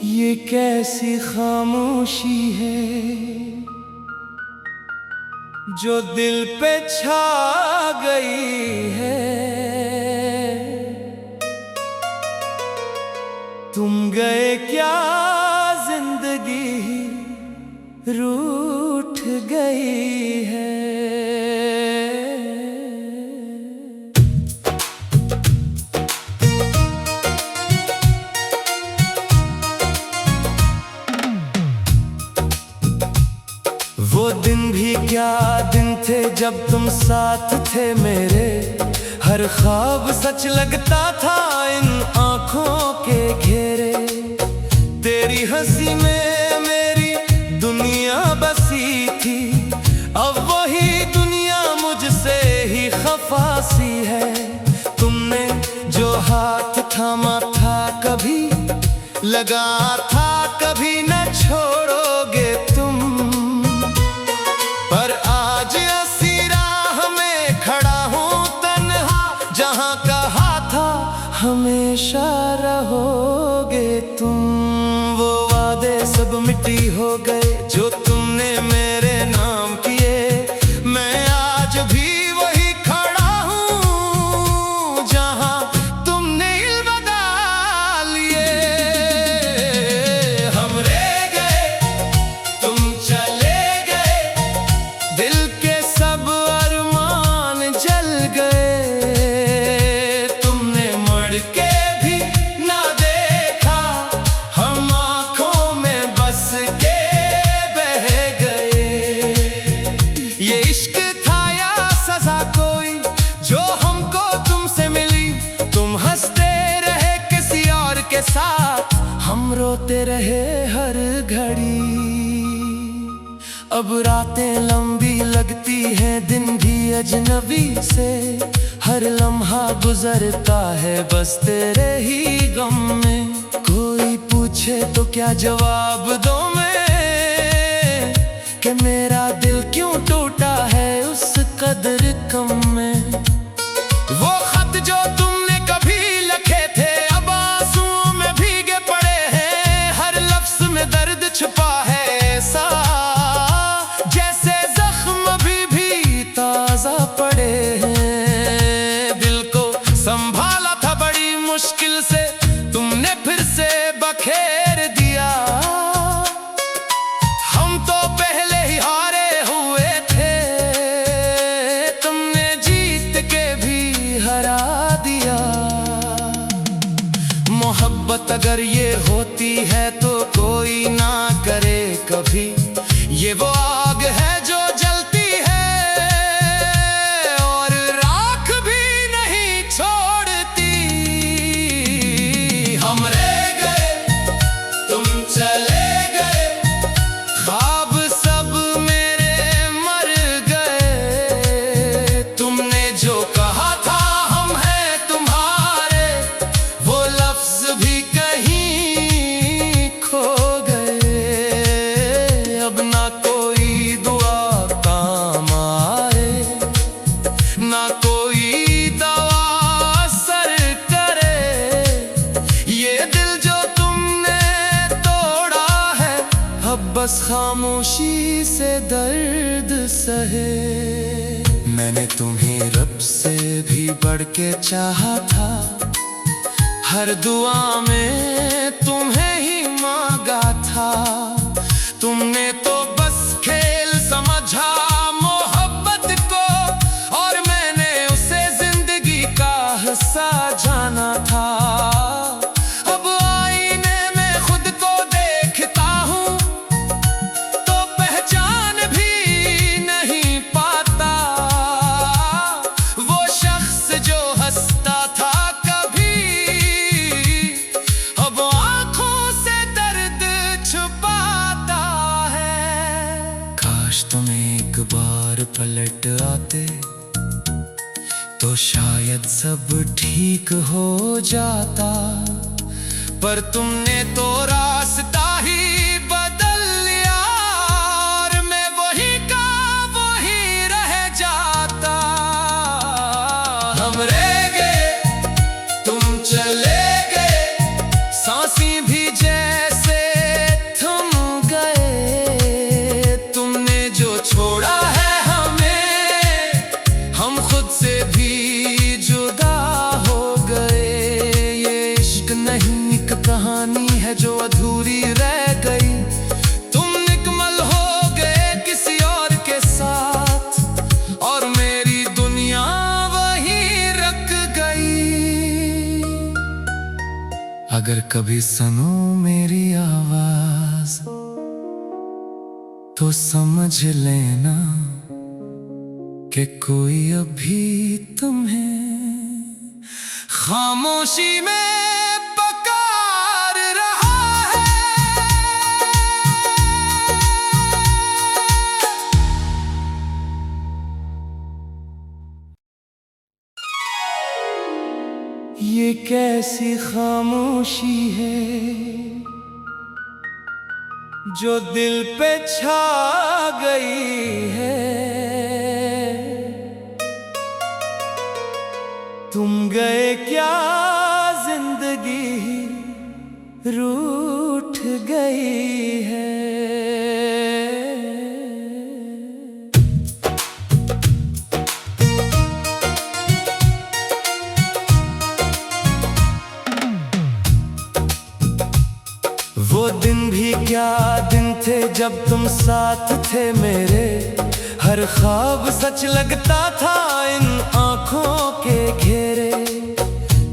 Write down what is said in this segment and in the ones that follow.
ये कैसी खामोशी है जो दिल पे छा गई है। तुम गए क्या जिंदगी रूठ गई है। वो दिन भी क्या दिन थे जब तुम साथ थे मेरे। हर ख्वाब सच लगता था इन आँखों के घेरे। तेरी हंसी में मेरी दुनिया बसी थी। अब वही दुनिया मुझसे ही खफासी है। तुमने जो हाथ थामा था कभी लगा था कभी न छोड़ोगे तुम। पर आज ऐसी राह में खड़ा हूँ तन्हा, जहाँ कहा था हमेशा रहोगे तुम। वो वादे सब मिट्टी हो गए जो तुमने मेरे नाम किए। मैं आज भी वही खड़ा हूँ जहाँ तुमने अलविदा लिए। हम रह गए तुम चले गए, दिल के सब अरमान जल गए। तुमने मुड़ के भी ना देखा, हम आँखों में बस के बह गए। ये इश्क था या सजा कोई जो हमको तुमसे मिली। तुम हंसते रहे किसी और के साथ, हम रोते रहे हर घड़ी। अब रातें लंबी लगती हैं दिन भी अजनबी से। हर लम्हा गुजरता है बस तेरे ही गम में। कोई पूछे तो क्या जवाब दूं मैं कि मेरा दिल क्यों टूटा है उस कदर कम में। वो खत जो तुमने कभी लिखे थे अब आंसुओं में भीगे पड़े हैं। हर लफ्ज में दर्द छुपा है ऐसा जैसे जख्म अभी भी ताजा पड़े हैं। दिल को संभाला था बड़ी मुश्किल से, तुमने फिर से बखेर दिया। हम तो पहले ही हारे हुए थे, तुमने जीत के भी हरा दिया। मोहब्बत अगर ये होती है तो कोई ना करे कभी। ये वो आग है जो जलती है और राख भी नहीं छोड़ती। हम रह गए तुम चले गए, ख्वाब सब मेरे मर गए। तुमने जो कहा था हम हैं तुम्हारे, वो लफ्ज भी कहीं खो गए। अब ना कोई दुआ काम आए, ना कोई दवा असर करे। ये दिल जो तुमने तोड़ा है अब बस खामोशी से दर्द सहे। मैंने तुम्हें रब से भी बढ़ के चाहा था, हर दुआ में तुम्हें ही मांगा था। तुमने तो बस खेल समझा मोहब्बत को, और मैंने उसे जिंदगी का हिस्सा जाना था। अब आईने में खुद को देखता हूँ तो पहचान भी नहीं पाता। वो शख्स जो हंसता था कभी, अब आँखों से दर्द छुपाता है। काश तुम एक बार पलट आते तो शायद सब ठीक हो जाता। पर तुमने तो रास्ता ही बदल लिया और मैं वही का वही रह जाता। हम रह गए तुम चले गए, सांसें भी जैसे अगर कभी सुनो मेरी आवाज तो समझ लेना कि कोई अभी तुम्हें खामोशी में पुकार रहा है। ये कैसी खामोशी है जो दिल पे छा गई है। तुम गए क्या जिंदगी रूठ गई है। वो दिन भी क्या दिन थे जब तुम साथ थे मेरे। हर ख्वाब सच लगता था इन आँखों के घेरे।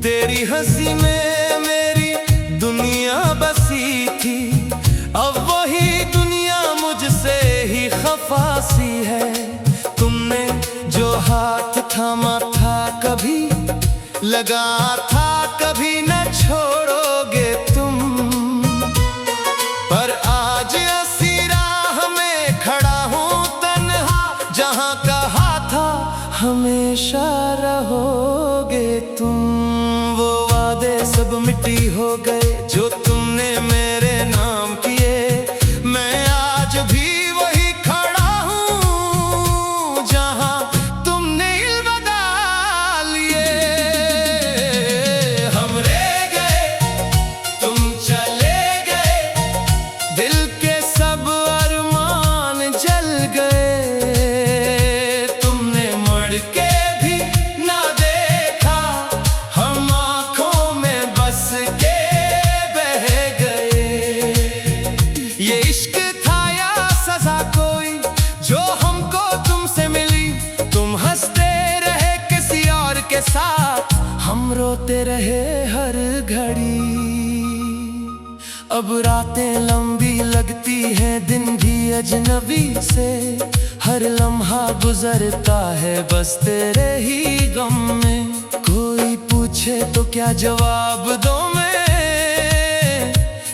तेरी हंसी में मेरी दुनिया बसी थी। अब वही दुनिया मुझसे ही खफा सी है। तुमने जो हाथ थामा था कभी लगा था कभी न छोड़ोगे तुम। पर आज ऐसी राह में खड़ा हूँ तन्हा। जहाँ कहा था हमेशा रहोगे तुम। वो वादे सब मिट्टी हो गए जो तुमने मेरे नाम किए। मैं आज भी वही खड़ा हूँ जहाँ तुमने अलविदा लिए। हम रह गए तुम चले गए। दिल के सब अरमान जल गए। तुमने मुड़ के भी ना देखा। हम आँखों में बस के बह गए। ये इश्क था या सजा कोई जो हमको तुमसे मिली। तुम हंसते रहे किसी और के साथ। हम रोते रहे हर घड़ी। अब रातें लंबी लगती हैं दिन भी अजनबी से। हर लम्हा गुजरता है बस तेरे ही गम में। कोई पूछे तो क्या जवाब दो मैं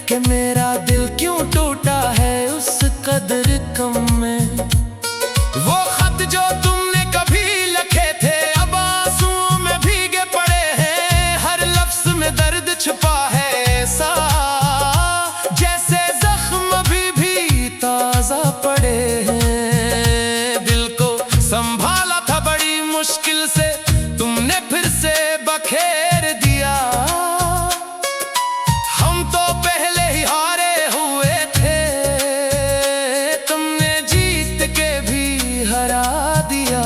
कि मेरा दिल क्यों टूटा है उस कदर कम में। वो खत जो तुमने कभी लिखे थे अब आंसुओं में भीगे पड़े हैं। हर लफ्ज में दर्द छुपा है ऐसा जैसे जख्म अभी भी ताजा पड़े हैं। दिल को संभाला था बड़ी मुश्किल से। तुमने फिर से बखेर दिया। हम तो पहले ही हारे हुए थे। तुमने जीत के भी हरा दिया।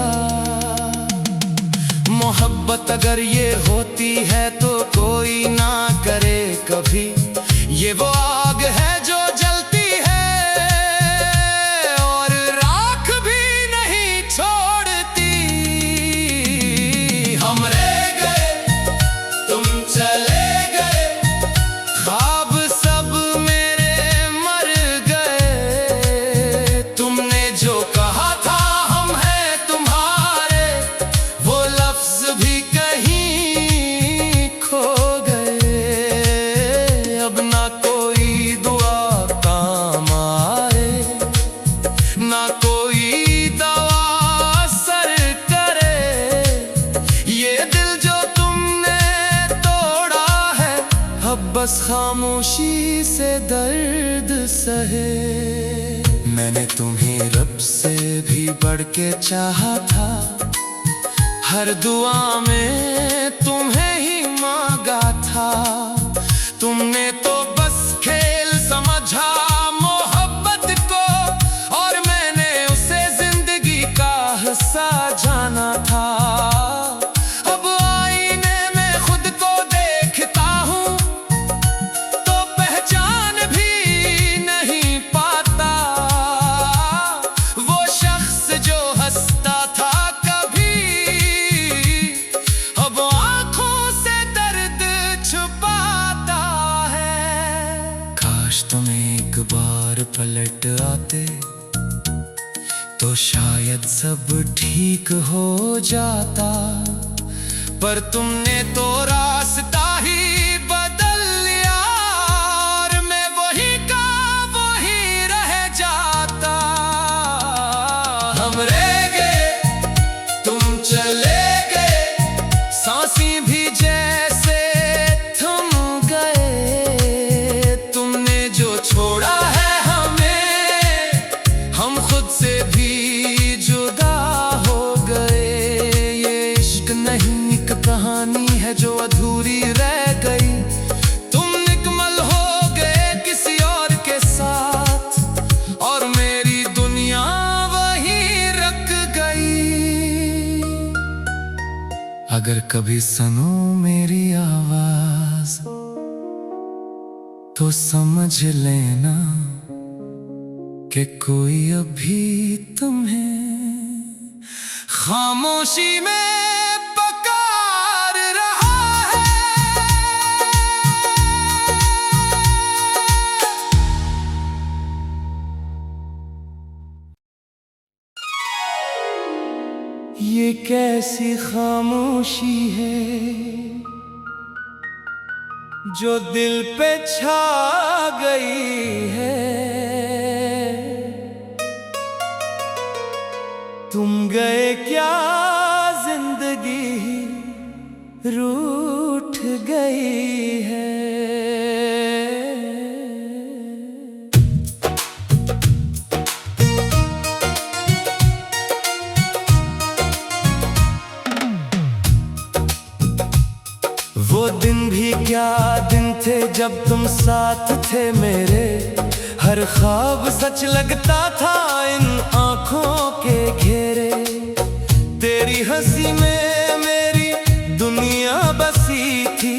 मोहब्बत अगर ये होती है तो कोई ना करे कभी। ये वो आग है जो जलती है और राख भी नहीं छोड़ती। हम रह गए तुम चले गए। ख्वाब सब मेरे मर गए। तुमने जो कहा था हम हैं तुम्हारे वो लफ्ज भी कहीं खो गए। अब ना कोई दुआ काम आए ना कोई दवा असर करे। ये दिल जो तुमने तोड़ा है अब बस खामोशी से दर्द सहे। मैंने तुम्हें रब से भी बढ़ के चाहा था। हर दुआ में तुम्हें ही मांगा था। तुमने तो बस खेल समझा मोहब्बत को और मैंने उसे जिंदगी का हिस्सा जाना था। अब आईने में खुद को देखता हूँ तो पहचान भी नहीं पाता। वो शख्स जो हंसता था कभी अब आँखों से दर्द छुपाता। एक बार पलट आते तो शायद सब ठीक हो जाता, पर तुमने तो रास्ता ही बदल लिया और मैं वही का वही रह जाता। हम रह गए, तुम चले गए, सांसें भी जैसे थम गए। तुमने जो छोड़ा है हमें, हम खुद से भी जुदा हो गए। ये इश्क नहीं एक कहानी है जो अधूरी रह गई। तुम निकमल हो गए किसी और के साथ और मेरी दुनिया वहीं रख गई। अगर कभी सुनो मेरी आवाज तो समझ लेना कि कोई अभी तुम्हें खामोशी में पुकार रहा है। ये कैसी खामोशी है जो दिल पे छा गई है। तुम गए क्या जिंदगी रूठ गई है। वो दिन भी क्या दिन थे जब तुम साथ थे मेरे। हर ख्वाब सच लगता था इन आँखों के घेरे। तेरी हंसी में मेरी दुनिया बसी थी,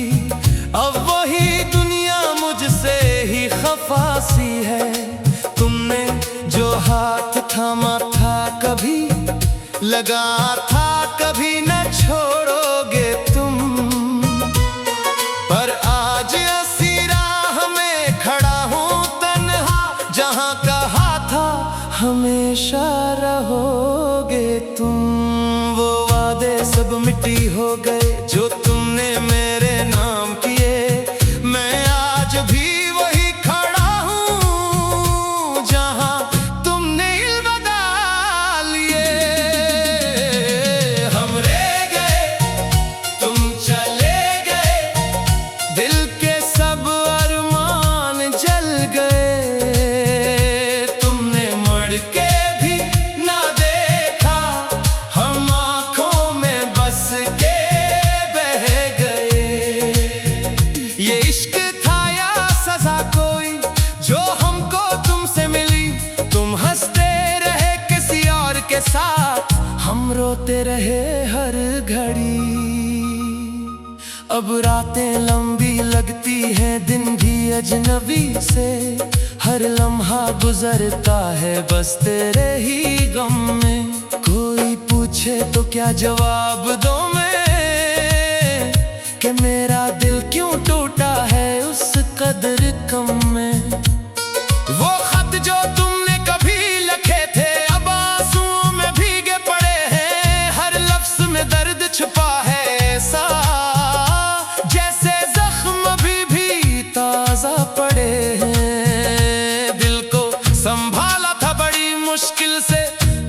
अब वही दुनिया मुझसे ही खफा सी है। तुमने जो हाथ थामा था कभी लगा था कभी न छोड़ोगे तुम, पर आज ऐसी राह में खड़ा हूँ तन्हा। जहाँ कहा था हमेशा रहोगे तुम, वो वादे सब मिट्टी हो गए जो तुमने मेरे नाम किए। मैं आज भी वही खड़ा हूँ जहाँ तुमने अलविदा लिए। हम रह गए, तुम चले गए, दिल के सब अरमान जल गए। तुमने मुड़ के भी ना देखा, हम आँखों में बस के बह गए। ये इश्क था या सजा कोई जो हमको तुमसे मिली। तुम हंसते रहे किसी और के साथ, हम रोते रहे हर घड़ी। अब रातें लंबी लगती हैं, दिन भी अजनबी से। हर लम्हा गुजरता है बस तेरे ही गम में। कोई पूछे तो क्या जवाब दूं मैं कि मेरा दिल क्यों टूटा है उस कदर कम में। वो खत जो तुमने कभी लिखे थे अब आंसुओं में भीगे पड़े हैं। हर लफ्ज में दर्द छुपा है ऐसा जैसे जख्म अभी भी ताजा पड़े हैं। दिल को संभाला था बड़ी मुश्किल से,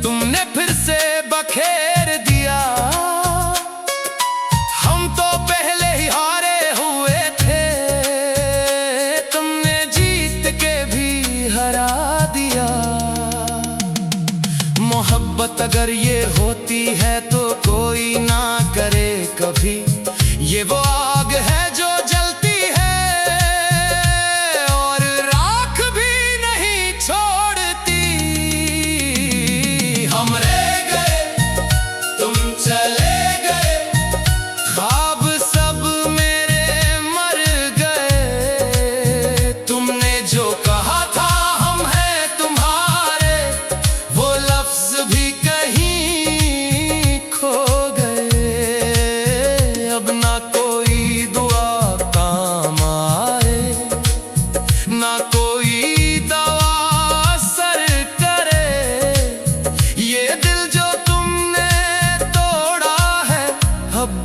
तुमने फिर से बखेर दिया। हम तो पहले ही हारे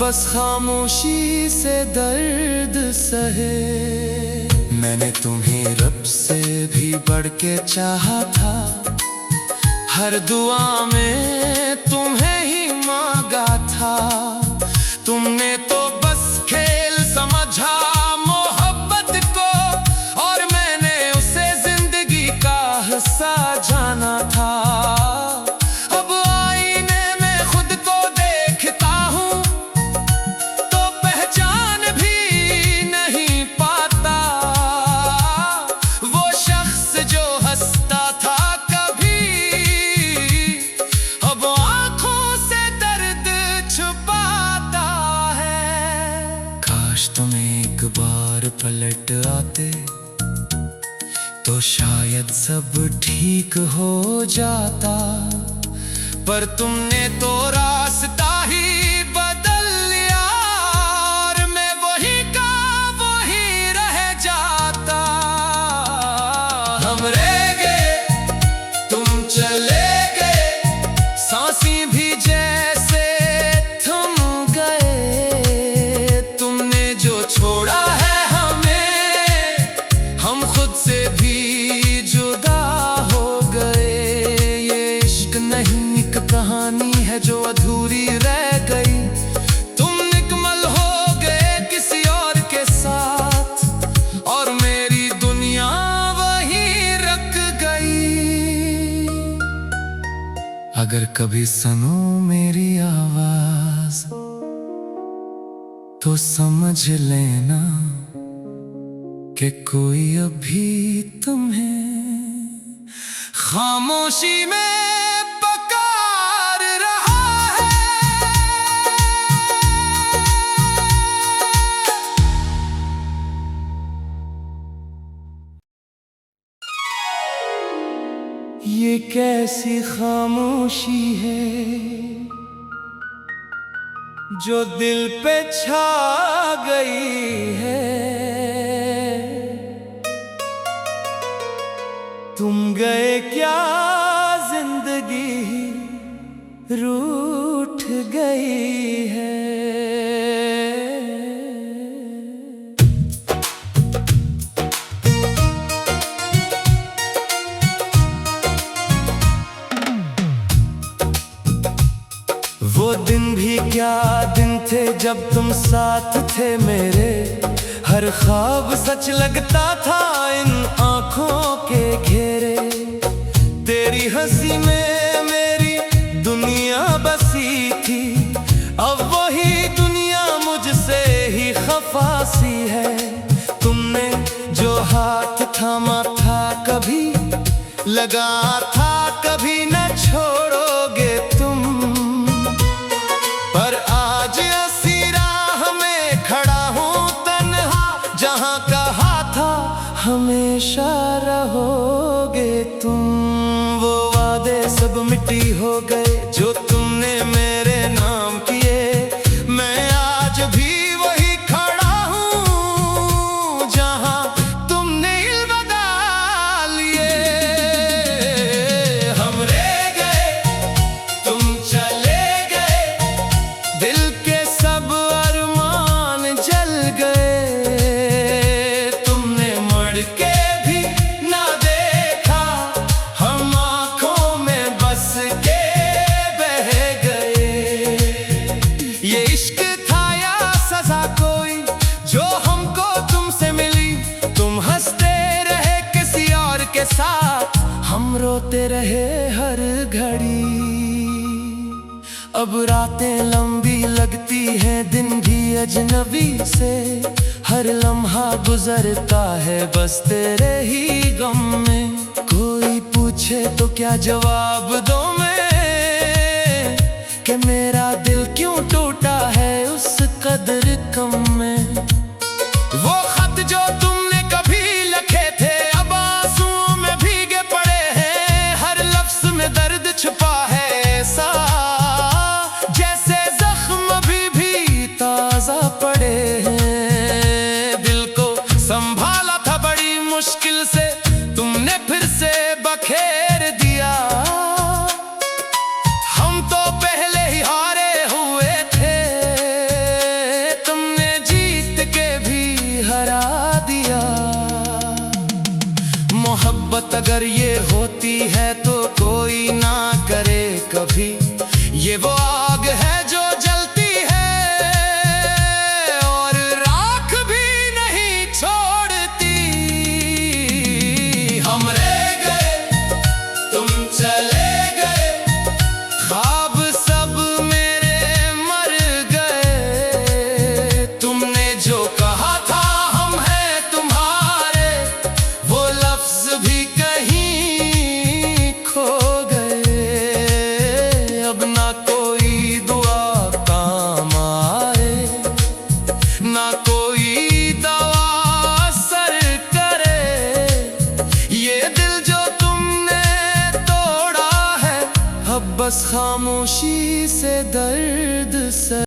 बस खामोशी से दर्द सहे। मैंने तुम्हें रब से भी बढ़ के चाहा था, हर दुआ में तुम्हें ही मांगा था। तुमने तो बस खेल समझा मोहब्बत को, और मैंने उसे जिंदगी का हिस्सा जाना था। अब आईने में खुद को देखता हूँ तो पहचान भी नहीं पाता। वो शख्स जो हंसता था कभी, अब आंखों से दर्द छुपाता है। काश तुम एक बार पलट आते तो शायद सब ठीक हो जाता, पर तुमने तो रास्ता ही बदल लिया, और मैं वही का वही रह जाता। हम रह गए, तुम चले गए, सांसें भी जैसे थम गए। तुमने जो छोड़ा है हमें, हम खुद से भी जुदा हो गए। ये इश्क नहीं एक कहानी है जो अधूरी रह गई। तुम निकमल हो गए किसी और के साथ, और मेरी दुनिया वहीं रख गई। अगर कभी सुनो मेरी आवाज तो समझ लेना कि कोई अभी तुम्हें खामोशी में पुकार रहा है। ये कैसी खामोशी है जो दिल पे छा गई है। तुम गए क्या जिंदगी रूठ गई है। वो दिन भी क्या दिन थे जब तुम साथ थे मेरे, हर ख्वाब सच लगता था इन आँखों के घेरे। तेरी हंसी में मेरी दुनिया बसी थी, अब वही दुनिया मुझसे ही खफा सी है। तुमने जो हाथ थामा था कभी, लगा था कभी न छोड़ोगे तुम, पर आज ऐसी राह में खड़ा हूँ तन्हा, जहाँ कहा था हमेशा रहोगे तुम। वो वादे सब मिट्टी हो गए जो तुमने मेरे नाम किए, मैं आज भी वही खड़ा हूँ जहाँ तुमने अलविदा लिए। हम रह गए, तुम चले गए, दिल के सब अरमान जल गए। तुमने मुड़ के भी ना देखा, हम आँखों में बस के बह गए। ये इश्क था या सजा कोई जो हमको तुमसे मिली। तुम हंसते रहे किसी और के साथ, हम रोते रहे हर घड़ी। अब रातें लंबी लगती हैं, दिन भी अजनबी से, हर लम्हा गुजरता है बस तेरे ही गम में। कोई पूछे तो क्या जवाब दूं मैं, कि मेरा दिल क्यों टूटा है उस कदर कम में। वो खत जो तुमने कभी लिखे थे अब आंसुओं में भीगे पड़े हैं, हर लफ्ज में दर्द छुपा है ऐसा, जैसे जख्म अभी भी ताजा पड़े हैं। दिल को संभाला था बड़ी मुश्किल से, तुमने फिर से बखेर दिया। हम तो पहले ही हारे हुए थे, दिया। मोहब्बत अगर ये होती है तो कोई ना करे कभी, ये वो आग है जो जलती है और राख भी नहीं छोड़ती। हम रह गए, तुम चले गए, ख्वाब सब मेरे मर गए। तुमने जो कहा था हम हैं तुम्हारे, वो लफ्ज भी कहीं खो गए। अब ना कोई दुआ काम आए, ना कोई दवा असर करे। ये दिल जो तुमने तोड़ा है, अब बस खामोशी से दर्द से